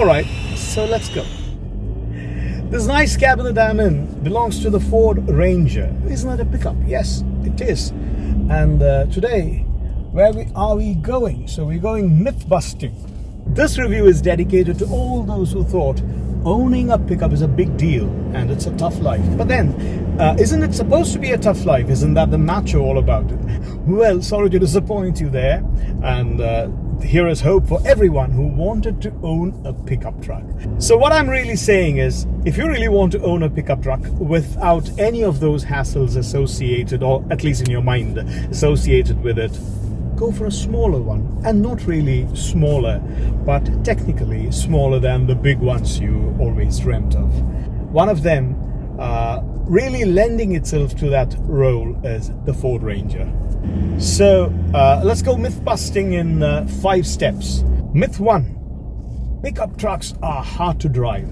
Alright, so let's go. This nice cabin that I'm in belongs to the Ford Ranger. Isn't it a pickup? Yes, it is. And today, where are we going? So we're going myth-busting. This review is dedicated to all those who thought owning a pickup is a big deal and it's a tough life. But then, isn't it supposed to be a tough life? Isn't that the macho all about it? Well, sorry to disappoint you there. And here is hope for everyone who wanted to own a pickup truck. So what I'm really saying is, if you really want to own a pickup truck without any of those hassles associated, or at least in your mind associated with it, go for a smaller one. And not really smaller, but technically smaller than the big ones you always dreamt of. One of them really lending itself to that role is the Ford Ranger. So let's go myth busting in 5 steps. Myth 1: pickup trucks are hard to drive.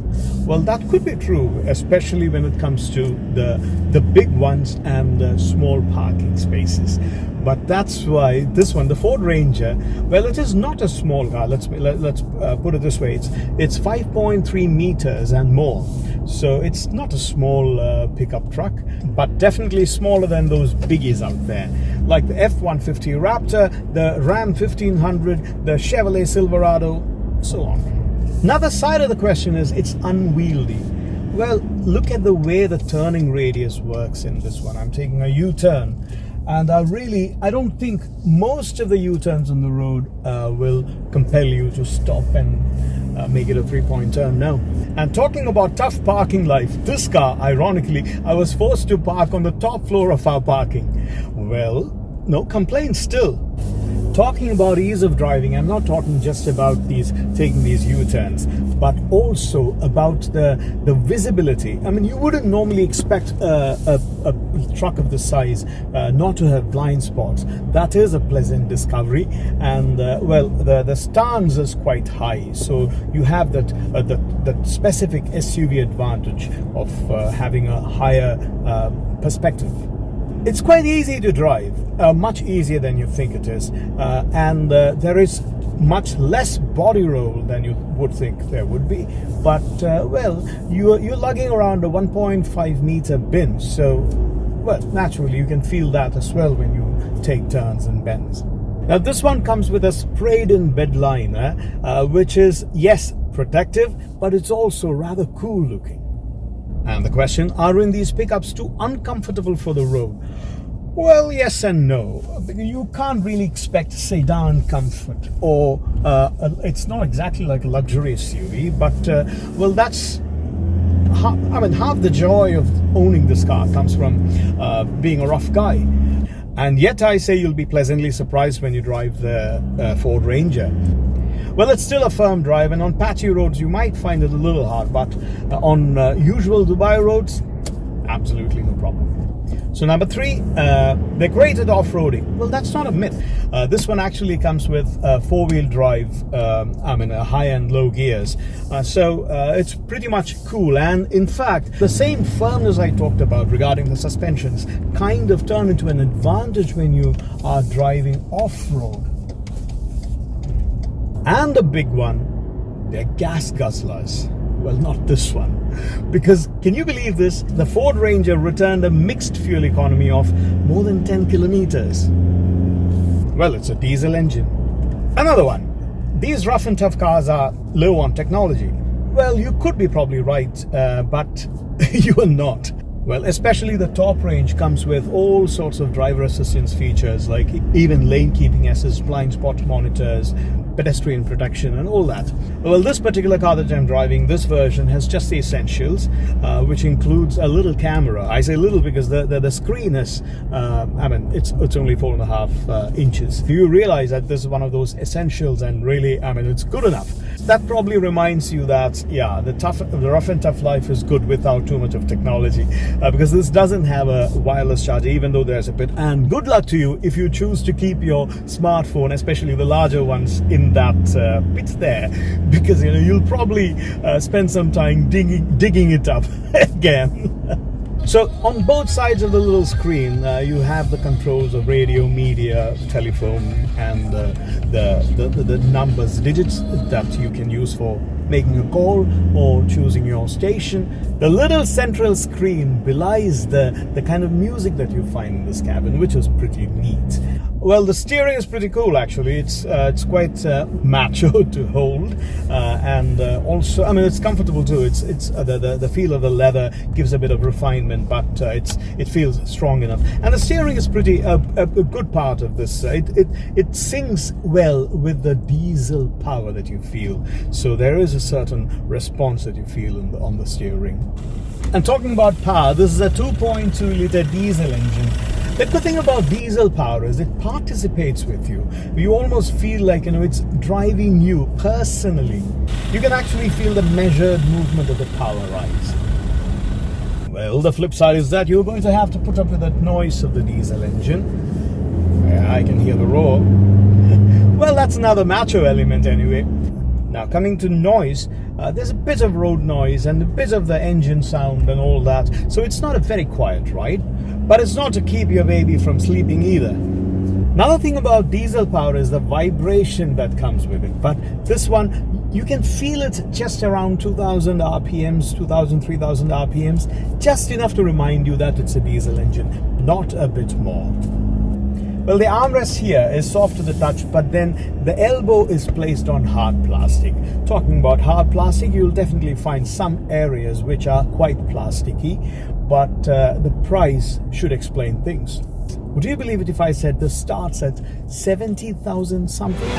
Well, that could be true, especially when it comes to the big ones and the small parking spaces. But that's why this one, the Ford Ranger, well, it is not a small car. Let's put it this way: it's 5.3 meters and more. So it's not a small pickup truck, but definitely smaller than those biggies out there, like the F-150 Raptor, the Ram 1500, the Chevrolet Silverado, so on. Another side of the question is it's unwieldy. Well, look at the way the turning radius works in this one. I'm taking a U-turn, and I don't think most of the U-turns on the road will compel you to stop and make it a 3-point turn. No. And talking about tough parking life, this car, ironically, I was forced to park on the top floor of our parking. Well, no complaints still. Talking about ease of driving, I'm not talking just about taking these U-turns, but also about the visibility. I mean, you wouldn't normally expect a truck of this size not to have blind spots. That is a pleasant discovery, and well, the stance is quite high, so you have that specific SUV advantage of having a higher perspective. It's quite easy to drive, much easier than you think it is, and there is much less body roll than you would think there would be. But well, you're lugging around a 1.5 meter bin, so well, naturally you can feel that as well when you take turns and bends. Now this one comes with a sprayed-in bed liner, which is, yes, protective, but it's also rather cool looking. And the question, are these pickups too uncomfortable for the road? Well, yes and no. You can't really expect sedan comfort, or it's not exactly like a luxury SUV, but well, that's half the joy of owning this car comes from being a rough guy. And yet I say you'll be pleasantly surprised when you drive the Ford Ranger. Well, it's still a firm drive, and on patchy roads you might find it a little hard, but on usual Dubai roads, absolutely no problem. So number 3, they're great at off-roading. Well, that's not a myth. This one actually comes with 4-wheel drive, high and low gears. So it's pretty much cool. And in fact, the same firmness I talked about regarding the suspensions kind of turn into an advantage when you are driving off-road. And the big one, they're gas guzzlers. Well, not this one. Because, can you believe this? The Ford Ranger returned a mixed fuel economy of more than 10 kilometers. Well, it's a diesel engine. Another one. These rough and tough cars are low on technology. Well, you could be probably right, but you are not. Well, especially the top range comes with all sorts of driver assistance features, like even lane keeping assist, blind spot monitors, pedestrian protection and all that. Well, this particular car that I'm driving, this version has just the essentials, which includes a little camera. I say little because the screen is, it's only 4.5 inches. Do you realize that this is one of those essentials, and really, it's good enough? That probably reminds you that, yeah, the rough and tough life is good without too much of technology, because this doesn't have a wireless charger, even though there's a bit. And good luck to you if you choose to keep your smartphone, especially the larger ones, in that bit there, because you'll probably spend some time digging it up again. So on both sides of the little screen, you have the controls of radio, media, telephone, and the numbers, digits that you can use for making a call or choosing your station. The little central screen belies the kind of music that you find in this cabin, which is pretty neat. Well, the steering is pretty cool actually. It's quite macho to hold, and also, I mean, it's comfortable too. It's the feel of the leather gives a bit of refinement, but it feels strong enough. And the steering is pretty a good part of this. It syncs well with the diesel power that you feel. So there is a certain response that you feel on the steering. And talking about power, this is a 2.2 liter diesel engine. The good thing about diesel power is it participates with you. You almost feel like, it's driving you personally. You can actually feel the measured movement of the power rise. Well, the flip side is that you're going to have to put up with that noise of the diesel engine. Yeah, I can hear the roar. Well, that's another macho element anyway. Now, coming to noise, there's a bit of road noise and a bit of the engine sound and all that. So it's not a very quiet ride, but it's not to keep your baby from sleeping either. Another thing about diesel power is the vibration that comes with it. But this one, you can feel it just around 2000 RPMs, 2000, 3000 RPMs, just enough to remind you that it's a diesel engine, not a bit more. Well, the armrest here is soft to the touch, but then the elbow is placed on hard plastic. Talking about hard plastic, you'll definitely find some areas which are quite plasticky, but the price should explain things. Would you believe it if I said this starts at 70,000 something?